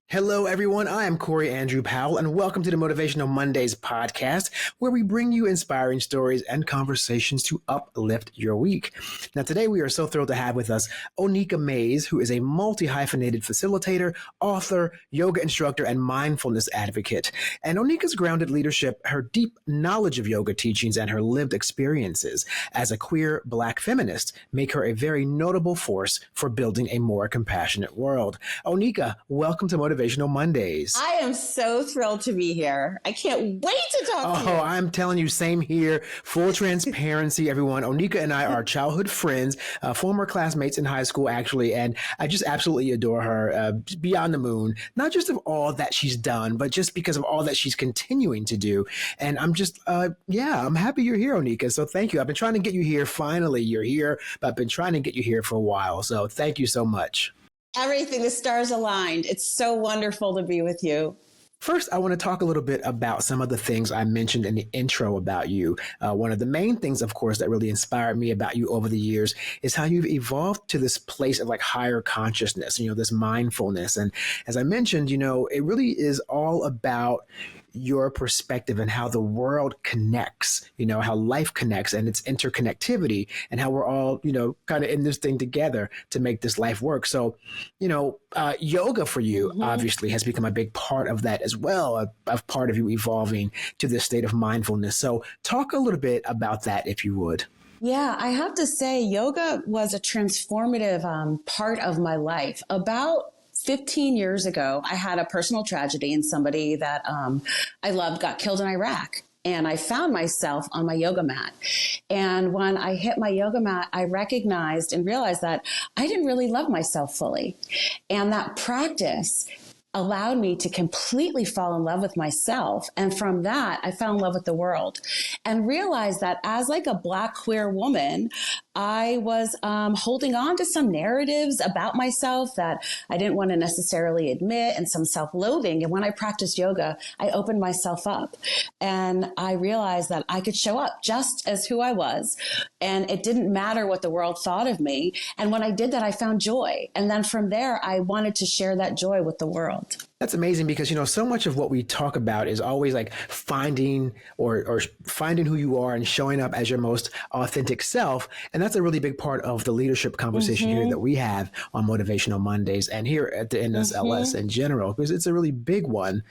Hello, everyone. I am Corey Andrew Powell, and welcome to the Motivational Mondays podcast, where we bring you inspiring stories and conversations to uplift your week. Now, today we are so thrilled to have with us Oneika Mays, who is a multi-hyphenated facilitator, author, yoga instructor, and mindfulness advocate. And Oneika's grounded leadership, her deep knowledge of yoga teachings, and her lived experiences as a queer Black feminist make her a very notable force for building a more compassionate world. Oneika, welcome to Motivational Mondays. I am so thrilled to be here. I can't wait to talk to you. Oh, I'm telling you, same here. Full transparency, everyone. Oneika and I are childhood friends, former classmates in high school, actually, and I just absolutely adore her, beyond the moon, not just of all that she's done, but just because of all that she's continuing to do. And I'm just, I'm happy you're here, Oneika. So thank you. I've been trying to get you here. Finally, you're here, but I've been trying to get you here for a while. So thank you so much. Everything, the stars aligned. It's so wonderful to be with you. First, I want to talk a little bit about some of the things I mentioned in the intro about you. One of the main things, of course, that really inspired me about you over the years is how you've evolved to this place of like higher consciousness, this mindfulness. And as I mentioned, it really is all about your perspective and how the world connects, how life connects and its interconnectivity and how we're all, kind of in this thing together to make this life work. So, yoga for you obviously has become a big part of that as well, a part of you evolving to this state of mindfulness. So talk a little bit about that, if you would. Yeah, I have to say yoga was a transformative part of my life. About 15 years ago, I had a personal tragedy, and somebody that I loved got killed in Iraq. And I found myself on my yoga mat. And when I hit my yoga mat, I recognized and realized that I didn't really love myself fully. And that practice allowed me to completely fall in love with myself. And from that, I fell in love with the world and realized that as like a Black queer woman, I was holding on to some narratives about myself that I didn't want to necessarily admit, and some self-loathing. And when I practiced yoga, I opened myself up and I realized that I could show up just as who I was. And it didn't matter what the world thought of me. And when I did that, I found joy. And then from there, I wanted to share that joy with the world. That's amazing because, so much of what we talk about is always like finding or finding who you are and showing up as your most authentic self. And that's a really big part of the leadership conversation here that we have on Motivational Mondays and here at the NSLS in general, because it's a really big one.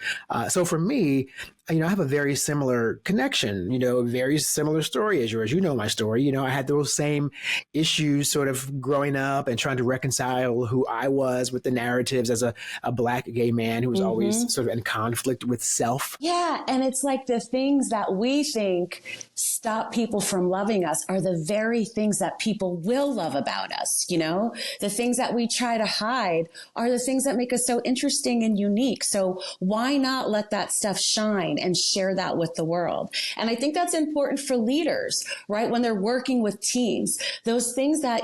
So for me, I have a very similar connection, very similar story as yours. You know my story. I had those same issues sort of growing up and trying to reconcile who I was with the narratives as a Black gay man who was always sort of in conflict with self. Yeah. And it's like the things that we think stop people from loving us are the very things that people will love about us. The things that we try to hide are the things that make us so interesting and unique. So why not let that stuff shine and share that with the world? And I think that's important for leaders, right? When they're working with teams, those things that,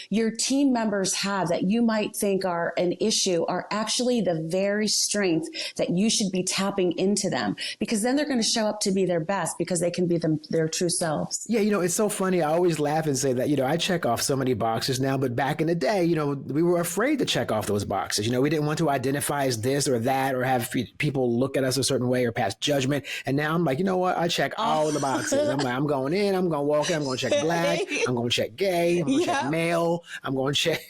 your team members have that you might think are an issue are actually the very strength that you should be tapping into them, because then they're going to show up to be their best because they can be their true selves. Yeah. It's so funny. I always laugh and say that, I check off so many boxes now, but back in the day, we were afraid to check off those boxes. We didn't want to identify as this or that or have people look at us a certain way or pass judgment. And now I'm like, you know what? I check all the boxes. I'm like, I'm going in, I'm going to walk in, I'm going to check Black, I'm going to check gay, I'm going to check male, I'm going to check,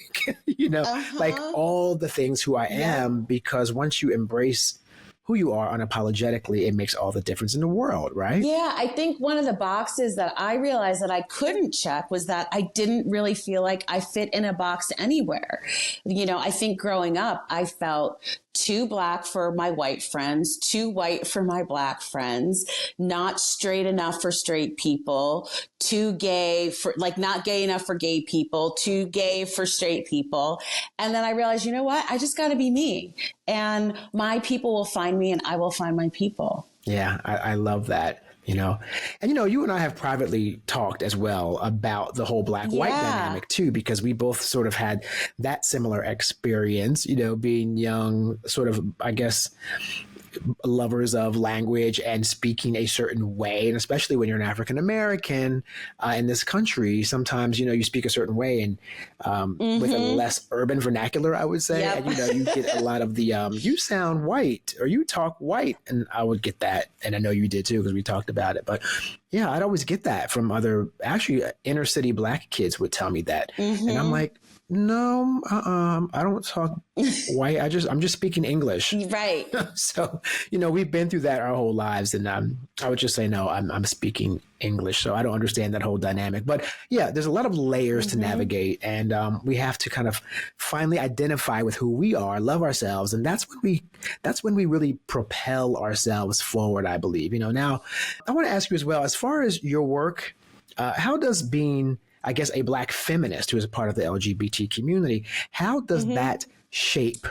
like all the things who I am, because once you embrace who you are unapologetically, it makes all the difference in the world, right? Yeah, I think one of the boxes that I realized that I couldn't check was that I didn't really feel like I fit in a box anywhere. I think growing up, I felt too Black for my white friends, too white for my Black friends, not straight enough for straight people, too gay for not gay enough for gay people, too gay for straight people. And then I realized, you know what? I just got to be me, and my people will find me and I will find my people. Yeah, I love that. And you and I have privately talked as well about the whole Black-white dynamic too, because we both sort of had that similar experience, being young, sort of, I guess, lovers of language and speaking a certain way. And especially when you're an African American in this country, sometimes, you speak a certain way and with a less urban vernacular, I would say. Yep. And, you get a lot of the, you sound white or you talk white. And I would get that. And I know you did too, because we talked about it. But yeah, I'd always get that from other, actually inner city Black kids would tell me that. And I'm like, no, I don't talk white. I'm just speaking English. Right. So, we've been through that our whole lives. And I would just say, no, I'm speaking English. So I don't understand that whole dynamic. But yeah, there's a lot of layers to navigate. And we have to kind of finally identify with who we are, love ourselves. And that's when we really propel ourselves forward, I believe. Now, I want to ask you as well, as far as your work, how does being, I guess, a Black feminist who is a part of the LGBT community, how does that shape,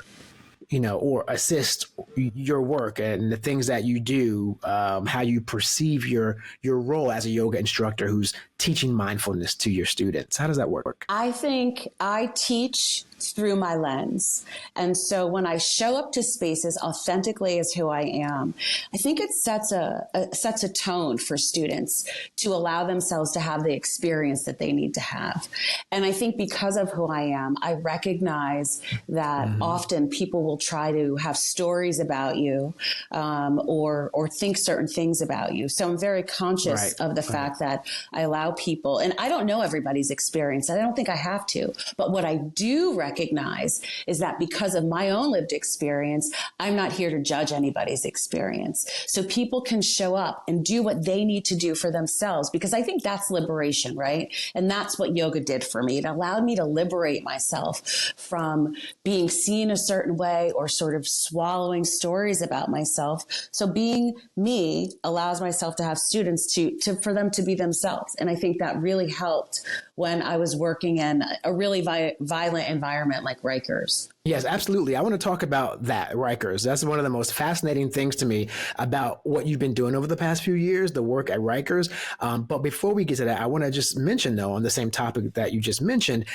or assist your work and the things that you do, how you perceive your role as a yoga instructor who's teaching mindfulness to your students? How does that work? I think I teach through my lens. And so when I show up to spaces authentically as who I am, I think it sets a tone for students to allow themselves to have the experience that they need to have. And I think because of who I am, I recognize that often people will try to have stories about you, or think certain things about you. So I'm very conscious of the fact that I allow people, and I don't know everybody's experience. I don't think I have to, but what I do recognize is that because of my own lived experience, I'm not here to judge anybody's experience. So people can show up and do what they need to do for themselves, because I think that's liberation, right? And that's what yoga did for me. It allowed me to liberate myself from being seen a certain way or sort of swallowing stories about myself. So being me allows myself to have students for them to be themselves. And I think that really helped when I was working in a really violent environment like Rikers. Yes, absolutely. I want to talk about that, Rikers. That's one of the most fascinating things to me about what you've been doing over the past few years, the work at Rikers. But before we get to that, I want to just mention, though, on the same topic that you just mentioned,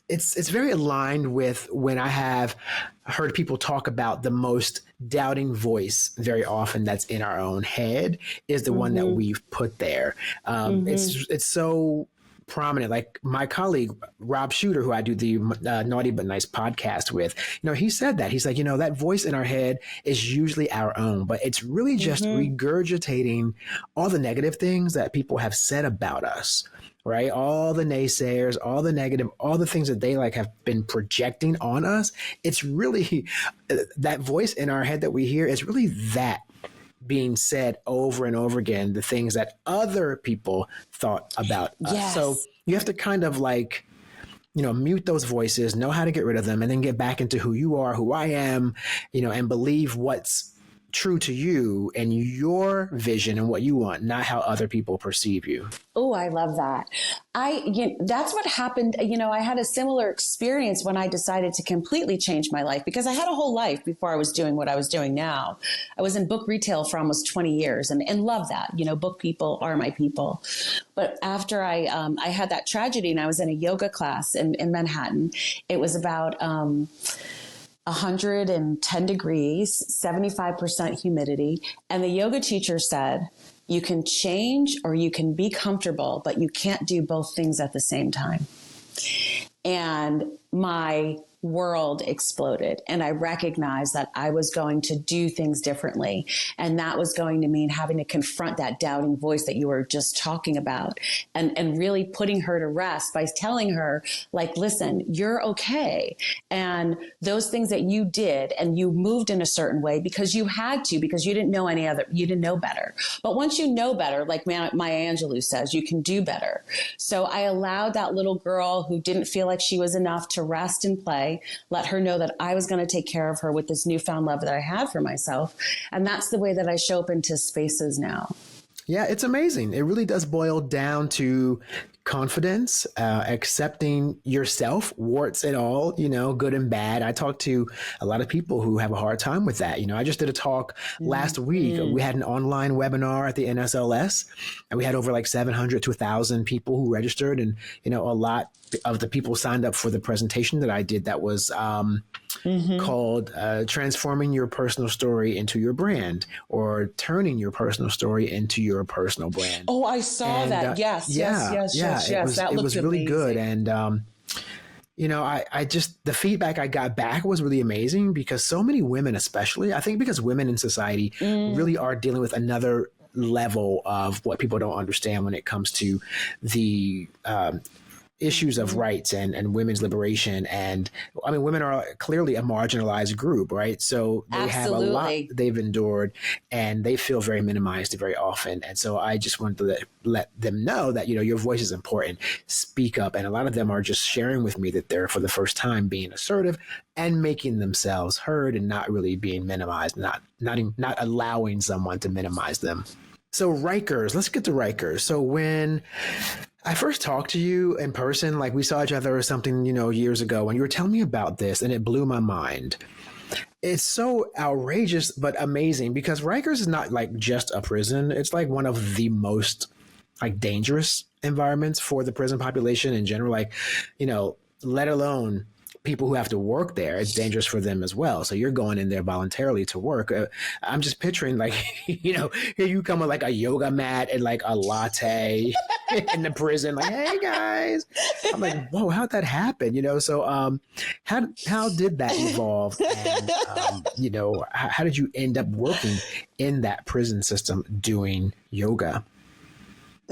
it's very aligned with when I have heard people talk about the most doubting voice very often that's in our own head is the one that we've put there. It's so prominent. Like my colleague, Rob Shooter, who I do the Naughty But Nice podcast with, he said that. He's like, that voice in our head is usually our own, but it's really just regurgitating all the negative things that people have said about us. Right? All the naysayers, all the negative, all the things that they have been projecting on us. It's really that voice in our head that we hear is really that being said over and over again, the things that other people thought about us. So you have to kind of mute those voices, know how to get rid of them, and then get back into who you are, who I am, and believe what's true to you and your vision and what you want, not how other people perceive you. Oh, I love that. That's what happened. I had a similar experience when I decided to completely change my life, because I had a whole life before I was doing what I was doing now. I was in book retail for almost 20 years and love that. Book people are my people. But after I had that tragedy and I was in a yoga class in Manhattan, it was about 110 degrees, 75% humidity. And the yoga teacher said, you can change or you can be comfortable, but you can't do both things at the same time. And my world exploded. And I recognized that I was going to do things differently. And that was going to mean having to confront that doubting voice that you were just talking about, and really putting her to rest by telling her, listen, you're okay. And those things that you did and you moved in a certain way because you had to, because you didn't know you didn't know better. But once you know better, like Maya Angelou says, you can do better. So I allowed that little girl who didn't feel like she was enough to rest and play, let her know that I was going to take care of her with this newfound love that I had for myself. And that's the way that I show up into spaces now. Yeah, it's amazing. It really does boil down to confidence, accepting yourself, warts and all, good and bad. I talk to a lot of people who have a hard time with that. I just did a talk last week. We had an online webinar at the NSLS, and we had over 700 to 1,000 people who registered. And, a lot of the people signed up for the presentation that I did that was called Transforming Your Personal Story into Your Brand, or Turning Your Personal Story into Your Personal Brand. Oh, I saw that. Yes. That It looked was really good. amazing. And, I just, the feedback I got back was really amazing, because so many women, especially, I think because women in society really are dealing with another level of what people don't understand when it comes to the issues of rights and women's liberation. And I mean, women are clearly a marginalized group, right? So they have a lot they've endured, and they feel very minimized very often. And so I just wanted to let them know that, your voice is important. Speak up. And a lot of them are just sharing with me that they're, for the first time, being assertive and making themselves heard, and not really being minimized, not allowing someone to minimize them. So Rikers, let's get to Rikers. So when I first talked to you in person, like we saw each other or something, years ago, when you were telling me about this, and it blew my mind. It's so outrageous, but amazing, because Rikers is not like just a prison. It's like one of the most like dangerous environments for the prison population in general. Like, let alone people who have to work there, it's dangerous for them as well. So you're going in there voluntarily to work. I'm just picturing like, here you come with like a yoga mat and like a latte in the prison, like, hey guys. I'm like, whoa, how'd that happen? So how did that evolve? And, how did you end up working in that prison system doing yoga?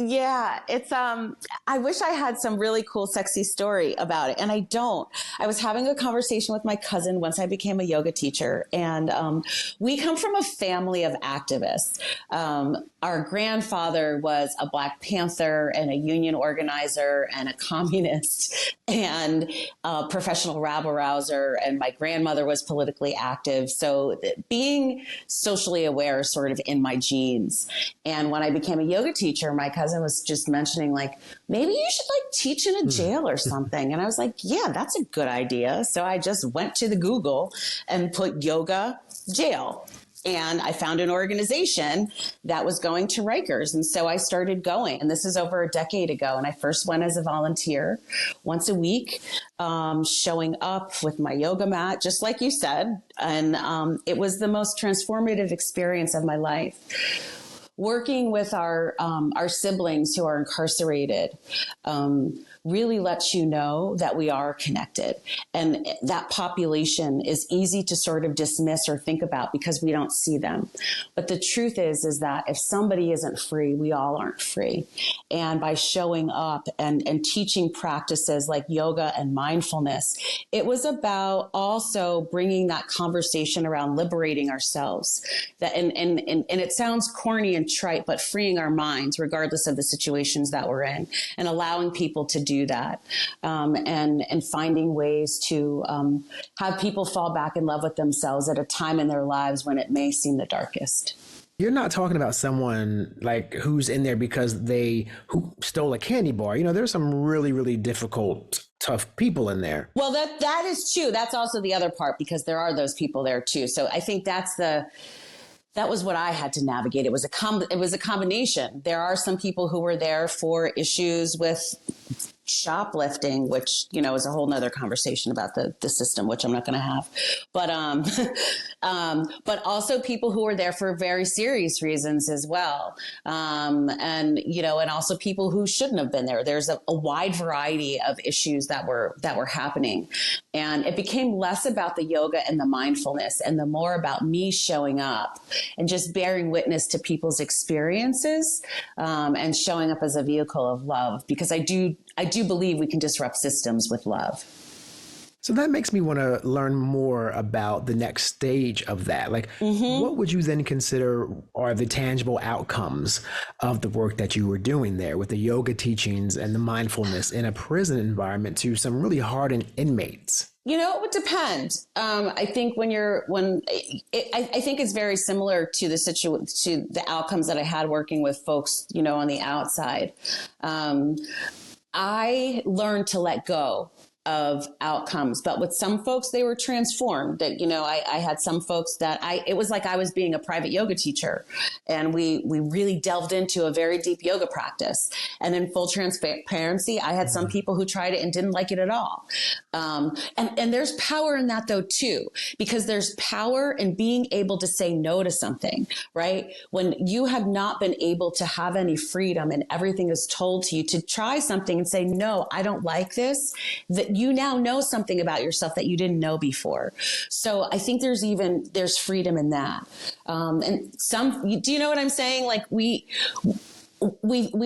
Yeah, it's I wish I had some really cool, sexy story about it, and I don't. I was having a conversation with my cousin once I became a yoga teacher, and we come from a family of activists. Our grandfather was a Black Panther and a union organizer and a communist and a professional rabble-rouser, and my grandmother was politically active. So being socially aware is sort of in my genes. And when I became a yoga teacher, my cousin was just mentioning, like, maybe you should like teach in a jail or something. And I was like, yeah, that's a good idea. So I just went to the Google and put yoga jail. And I found an organization that was going to Rikers. And so I started going. And this is over a decade ago. And I first went as a volunteer once a week, showing up with my yoga mat, just like you said. And it was the most transformative experience of my life. Working with our siblings who are incarcerated really lets you know that we are connected. And that population is easy to sort of dismiss or think about because we don't see them. But the truth is that if somebody isn't free, we all aren't free. And by showing up and teaching practices like yoga and mindfulness, it was about also bringing that conversation around liberating ourselves. That and it sounds corny and trite, but freeing our minds regardless of the situations that we're in, and allowing people to do that, and finding ways to have people fall back in love with themselves at a time in their lives when it may seem the darkest. You're not talking about someone like who's in there because who stole a candy bar. There's some really, really difficult, tough people in there. Well, that is true. That's also the other part, because there are those people there too. So I think that was what I had to navigate. It was a combination. There are some people who were there for issues with shoplifting, which, is a whole nother conversation about the system, which I'm not going to have. But also people who were there for very serious reasons as well. And also people who shouldn't have been there. There's a wide variety of issues that were happening. And it became less about the yoga and the mindfulness and the more about me showing up and just bearing witness to people's experiences, and showing up as a vehicle of love, because I do believe we can disrupt systems with love. So that makes me want to learn more about the next stage of that. Like, what would you then consider are the tangible outcomes of the work that you were doing there with the yoga teachings and the mindfulness in a prison environment to some really hardened inmates? It would depend. I think I think it's very similar to the outcomes that I had working with folks, on the outside. I learned to let go of outcomes. But with some folks, they were transformed. That, I had some folks that it was like I was being a private yoga teacher, and we really delved into a very deep yoga practice. And in full transparency, I had some people who tried it and didn't like it at all. And there's power in that though too, because there's power in being able to say no to something, right? When you have not been able to have any freedom and everything is told to you to try something and say, no, I don't like this, that you now know something about yourself that you didn't know before. So I think there's freedom in that. Do you know what I'm saying? Like we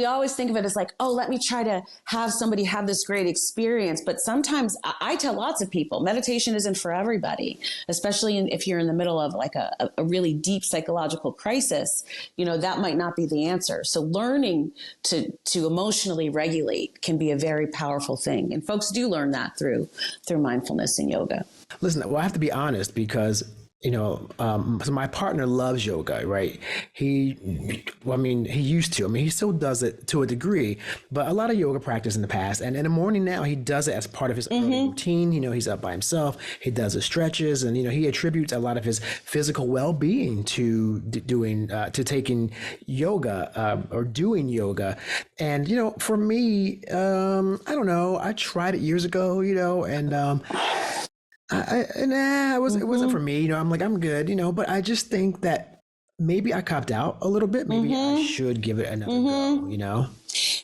always think of it as like, oh, let me try to have somebody have this great experience. But sometimes I tell lots of people meditation isn't for everybody, especially if you're in the middle of like a really deep psychological crisis. That might not be the answer. So learning to emotionally regulate can be a very powerful thing. And folks do learn that through mindfulness and yoga. Listen, well, I have to be honest because so my partner loves yoga, right? He used to. He still does it to a degree, but a lot of yoga practice in the past. And in the morning now, he does it as part of his early routine. He's up by himself. He does the stretches, and he attributes a lot of his physical well-being to taking yoga or doing yoga. And for me, I don't know. I tried it years ago, and. It wasn't for me. I'm like, I'm good, but I just think that maybe I copped out a little bit. Maybe I should give it another go,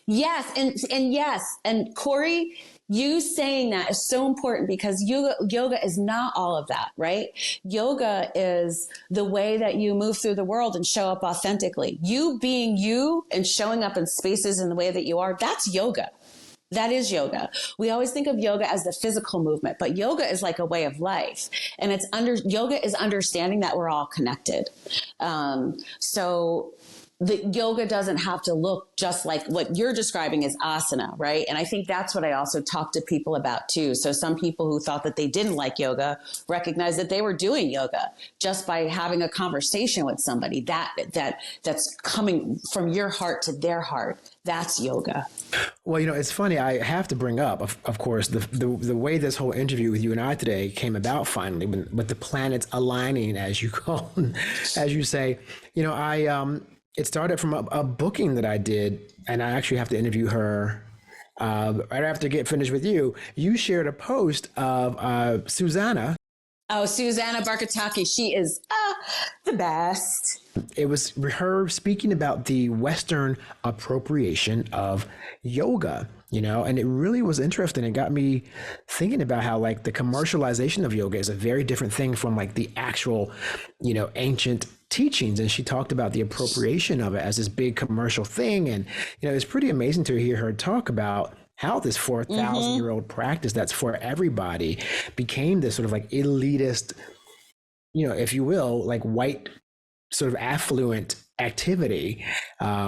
Yes. And yes. And Corey, you saying that is so important because yoga is not all of that, right? Yoga is the way that you move through the world and show up authentically. You being you and showing up in spaces in the way that you are, that's yoga. That is yoga. We always think of yoga as the physical movement, but yoga is like a way of life. And yoga is understanding that we're all connected. So the yoga doesn't have to look just like what you're describing as asana, right? And I think that's what I also talk to people about too. So some people who thought that they didn't like yoga recognize that they were doing yoga just by having a conversation with somebody that's coming from your heart to their heart. That's yoga. Well, it's funny. I have to bring up, of course, the way this whole interview with you and I today came about finally, with the planets aligning, as you say. It started from a booking that I did, and I actually have to interview her right after I get finished with you. You shared a post of Susanna. Oh, Susanna Barkataki. She is the best. It was her speaking about the Western appropriation of yoga, and it really was interesting. It got me thinking about how like the commercialization of yoga is a very different thing from like the actual, ancient teachings. And she talked about the appropriation of it as this big commercial thing. And, it's pretty amazing to hear her talk about how this 4,000-year-old practice that's for everybody became this sort of like elitist, if you will, like white sort of affluent activity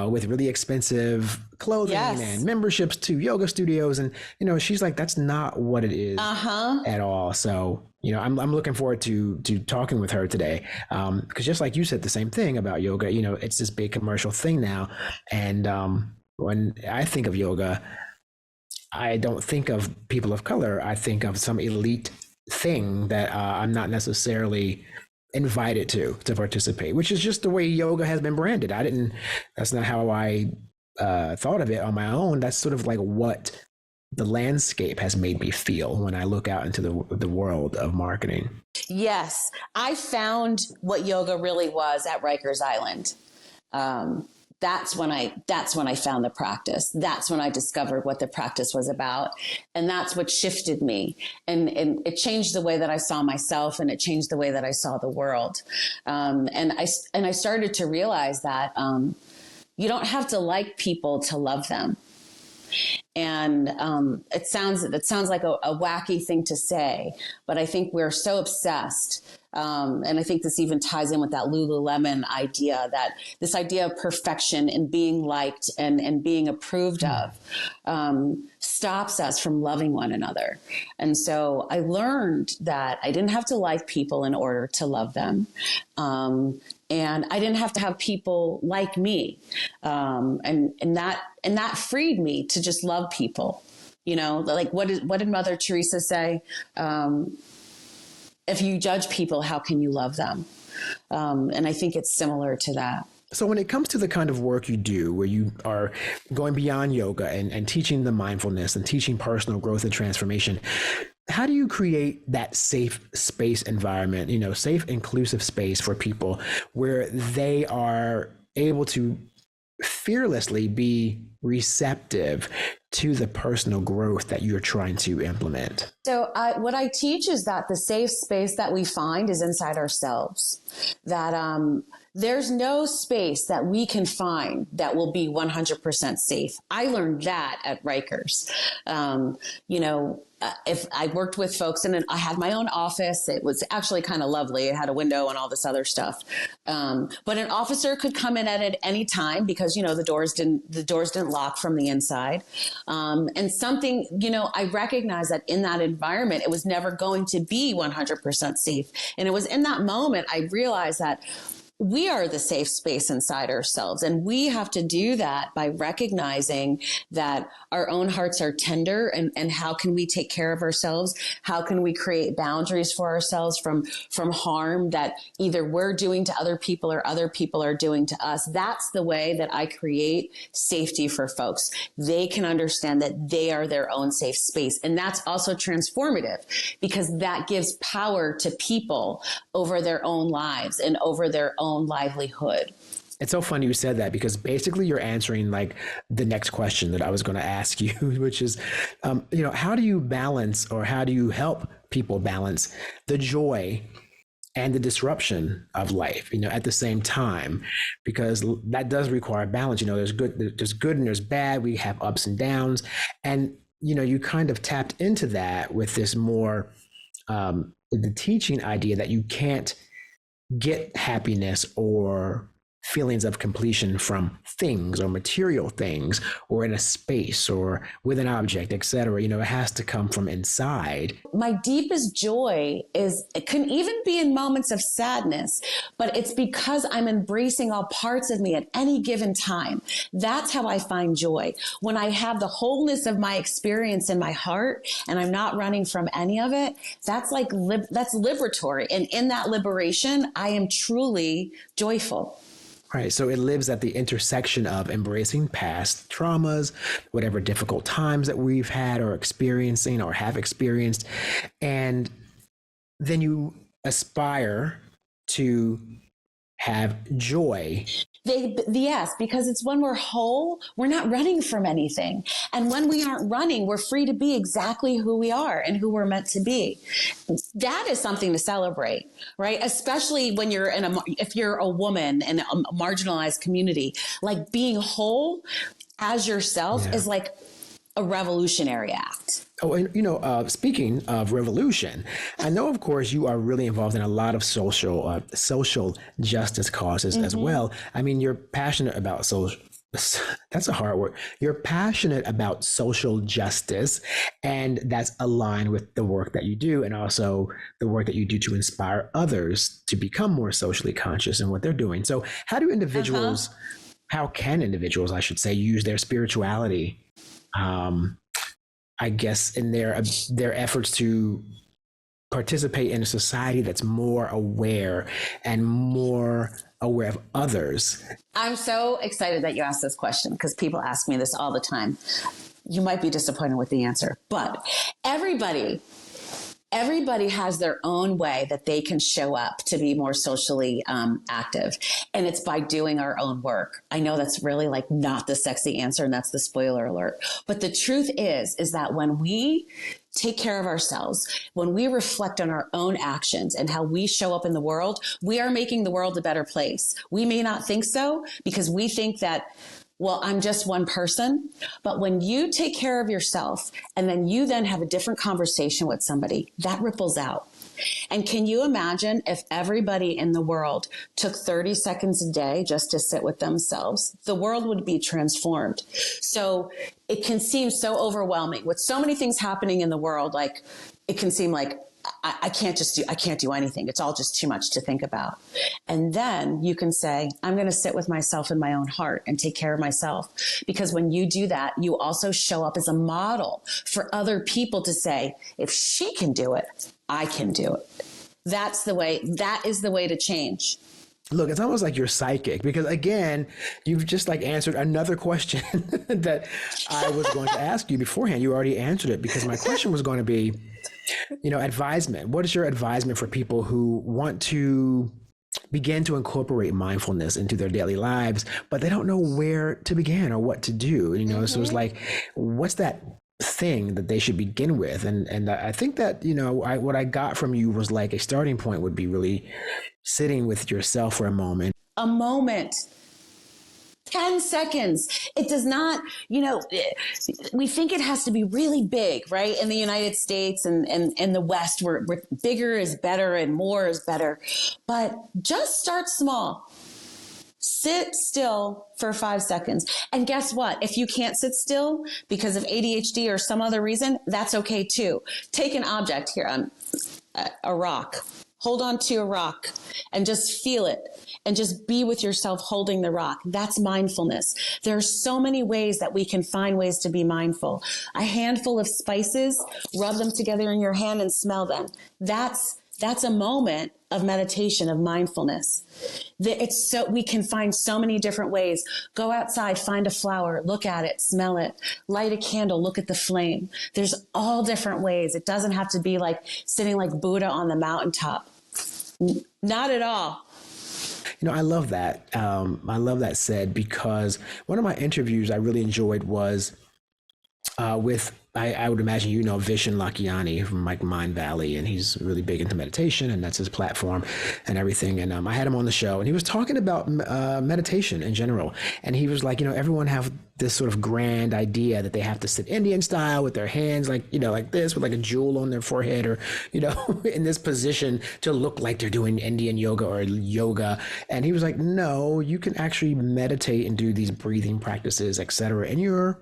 with really expensive clothing and memberships to yoga studios. And, she's like, that's not what it is at all. So, I'm looking forward to talking with her today. Because just like you said, the same thing about yoga, it's this big commercial thing now. And when I think of yoga, I don't think of people of color. I think of some elite thing that I'm not necessarily invited to participate, which is just the way yoga has been branded. That's not how I thought of it on my own. That's sort of like what the landscape has made me feel when I look out into the world of marketing. Yes. I found what yoga really was at Rikers Island. That's when I found the practice. That's when I discovered what the practice was about. And that's what shifted me. And it changed the way that I saw myself, and it changed the way that I saw the world. And I started to realize that you don't have to like people to love them. And it sounds like a wacky thing to say, but I think we're so obsessed. And I think this even ties in with that Lululemon idea, that this idea of perfection and being liked and being approved of stops us from loving one another. And so I learned that I didn't have to like people in order to love them. And I didn't have to have people like me. And that freed me to just love people. You know, like what did Mother Teresa say? If you judge people, how can you love them? And I think it's similar to that. So when it comes to the kind of work you do, where you are going beyond yoga and teaching the mindfulness and teaching personal growth and transformation, how do you create that safe space environment, safe, inclusive space for people where they are able to fearlessly be receptive to the personal growth that you're trying to implement? So what I teach is that the safe space that we find is inside ourselves, that there's no space that we can find that will be 100% safe. I learned that at Rikers. If I worked with folks and I had my own office, it was actually kind of lovely. It had a window and all this other stuff. But an officer could come in at any time because, the doors didn't lock from the inside. And something, I recognized that in that environment, it was never going to be 100% safe. And it was in that moment I realized that we are the safe space inside ourselves. And we have to do that by recognizing that our own hearts are tender and how can we take care of ourselves? How can we create boundaries for ourselves from harm that either we're doing to other people or other people are doing to us? That's the way that I create safety for folks. They can understand that they are their own safe space. And that's also transformative because that gives power to people over their own lives and over their own livelihood. It's so funny you said that because basically you're answering like the next question that I was going to ask you, which is, how do you balance or how do you help people balance the joy and the disruption of life, at the same time, because that does require balance. There's good and there's bad. We have ups and downs. And, you kind of tapped into that with this more, the teaching idea that you can't get happiness or feelings of completion from things or material things or in a space or with an object, etc. It has to come from inside. My deepest joy it can even be in moments of sadness, but it's because I'm embracing all parts of me at any given time. That's how I find joy. When I have the wholeness of my experience in my heart and I'm not running from any of it, that's that's liberatory. And in that liberation, I am truly joyful. Right. So it lives at the intersection of embracing past traumas, whatever difficult times that we've had or experiencing or have experienced. And then you aspire to have joy. Yes, because it's when we're whole, we're not running from anything. And when we aren't running, we're free to be exactly who we are and who we're meant to be. That is something to celebrate, right? Especially when if you're a woman in a marginalized community, like being whole as yourself is like a revolutionary act. Oh, and speaking of revolution, I know, of course, you are really involved in a lot of social justice causes as well. I mean, you're passionate about social. That's a hard word. You're passionate about social justice, and that's aligned with the work that you do, and also the work that you do to inspire others to become more socially conscious in what they're doing. So, how can individuals, I should say, use their spirituality? I guess in their efforts to participate in a society that's more aware and more aware of others. I'm so excited that you asked this question because people ask me this all the time. You might be disappointed with the answer, but everybody has their own way that they can show up to be more socially active. And it's by doing our own work. I know that's really not the sexy answer, and that's the spoiler alert. But the truth is that when we take care of ourselves, when we reflect on our own actions and how we show up in the world, we are making the world a better place. We may not think so because we think that, well, I'm just one person. But when you take care of yourself and then you then have a different conversation with somebody, that ripples out. And can you imagine if everybody in the world took 30 seconds a day just to sit with themselves? The world would be transformed. So it can seem so overwhelming with so many things happening in the world. It can seem like I can't do anything. It's all just too much to think about. And then you can say, I'm going to sit with myself in my own heart and take care of myself. Because when you do that, you also show up as a model for other people to say, if she can do it, I can do it. That is the way to change. Look, it's almost like you're psychic because, again, you've just like answered another question that I was going to ask you beforehand. You already answered it because my question was going to be, advisement. What is your advisement for people who want to begin to incorporate mindfulness into their daily lives, but they don't know where to begin or what to do? So it's like, what's that thing that they should begin with? And I think that, what I got from you was like a starting point would be really sitting with yourself for a moment. 10 seconds. It does not, we think it has to be really big, right? In the United States and in the West, where bigger is better and more is better. But just start small. Sit still for 5 seconds. And guess what? If you can't sit still because of ADHD or some other reason, that's okay too. Take an object here, a rock. Hold on to a rock and just feel it and just be with yourself holding the rock. That's mindfulness. There are so many ways that we can find ways to be mindful. A handful of spices, rub them together in your hand and smell them. That's a moment of meditation, of mindfulness. We can find so many different ways. Go outside, find a flower, look at it, smell it, light a candle, look at the flame. There's all different ways. It doesn't have to be like sitting like Buddha on the mountaintop. Not at all. I love that. I love that said, because one of my interviews I really enjoyed was with, I would imagine, Vishen Lakhiani from like Mind Valley, and he's really big into meditation, and that's his platform and everything. And I had him on the show, and he was talking about meditation in general. And he was like, everyone have this sort of grand idea that they have to sit Indian style with their hands like this, with like a jewel on their forehead, or, in this position to look like they're doing Indian yoga or yoga. And he was like, no, you can actually meditate and do these breathing practices, etc. And you're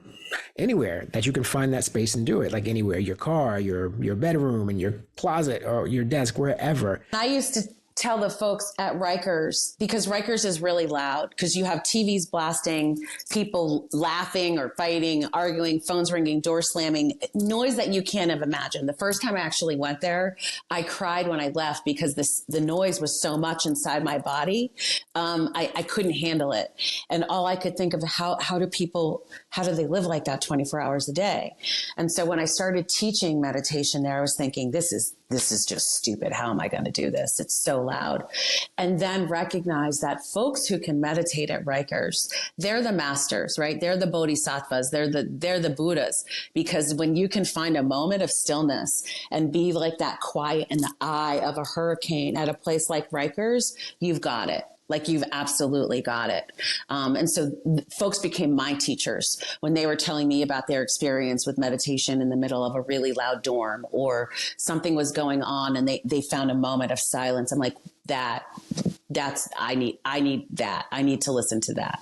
anywhere that you can find that space and do it, like anywhere, your car, your bedroom, and your closet or your desk, wherever. I used to tell the folks at Rikers, because Rikers is really loud because you have TVs blasting, people laughing or fighting, arguing, phones ringing, doors slamming, noise that you can't have imagined. The first time I actually went there, I cried when I left because the noise was so much inside my body. I couldn't handle it. And all I could think of, how do they live like that 24 hours a day? And so when I started teaching meditation there, I was thinking, this is just stupid. How am I going to do this? It's so loud. And then recognize that folks who can meditate at Rikers, they're the masters, right? They're the bodhisattvas. They're the Buddhas, because when you can find a moment of stillness and be like that quiet in the eye of a hurricane at a place like Rikers, you've got it. Like, you've absolutely got it. And so folks became my teachers when they were telling me about their experience with meditation in the middle of a really loud dorm, or something was going on and they found a moment of silence. I'm like, I need that. I need to listen to that.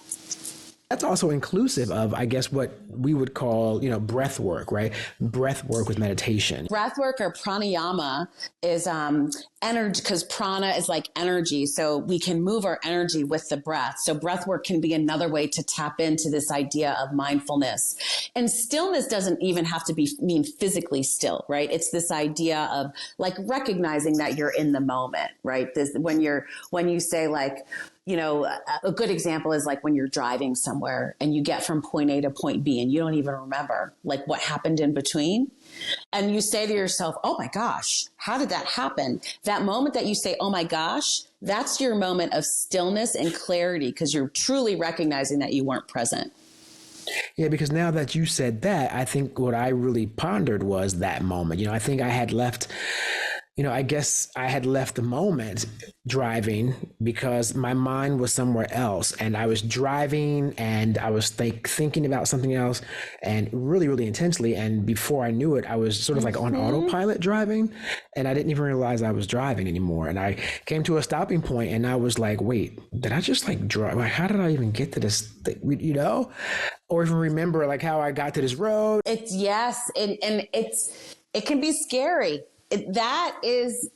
That's also inclusive of, I guess, what we would call, breath work, right? Breath work with meditation. Breath work, or pranayama, is energy, because prana is like energy. So we can move our energy with the breath. So breath work can be another way to tap into this idea of mindfulness. And stillness doesn't even have to mean physically still, right? It's this idea of like recognizing that you're in the moment, right? When you say like, a good example is like when you're driving somewhere and you get from point A to point B and you don't even remember like what happened in between. And you say to yourself, oh my gosh, how did that happen? That moment that you say, oh my gosh, that's your moment of stillness and clarity, because you're truly recognizing that you weren't present. Yeah, because now that you said that, I think what I really pondered was that moment. I think I had left I guess I had left the moment driving because my mind was somewhere else, and I was driving and I was thinking about something else, and really, really intensely. And before I knew it, I was sort of like on autopilot driving, and I didn't even realize I was driving anymore. And I came to a stopping point and I was like, wait, did I just like drive? Like, how did I even get to this thing, or even remember like how I got to this road? It can be scary. that is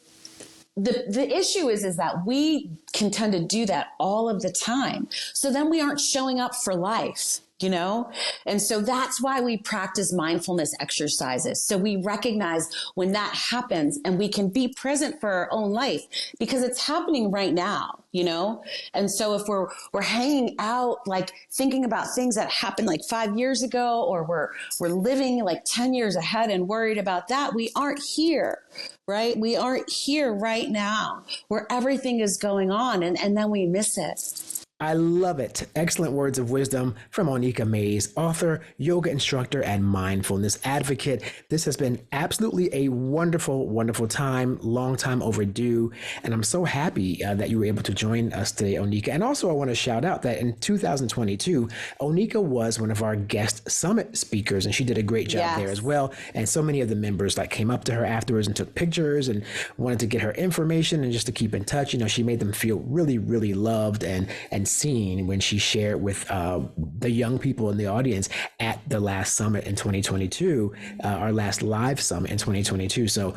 the issue is that we can tend to do that all of the time. So then we aren't showing up for life, you know? And so that's why we practice mindfulness exercises. So we recognize when that happens and we can be present for our own life because it's happening right now, you know? And so if we're hanging out, like thinking about things that happened like 5 years ago, or we're living like 10 years ahead and worried about that, we aren't here, right? We aren't here right now where everything is going on, and then we miss it. I love it. Excellent words of wisdom from Oneika Mays, author, yoga instructor, and mindfulness advocate. This has been absolutely a wonderful, wonderful time, long time overdue. And I'm so happy that you were able to join us today, Oneika. And also I want to shout out that in 2022, Oneika was one of our guest summit speakers, and she did a great job there as well. And so many of the members like came up to her afterwards and took pictures and wanted to get her information and just to keep in touch. You know, she made them feel really, really loved and seen when she shared with the young people in the audience at the last summit in 2022, our last live summit in 2022. So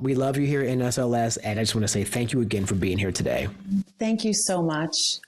we love you here in NSLS, and I just want to say thank you again for being here today. Thank you so much.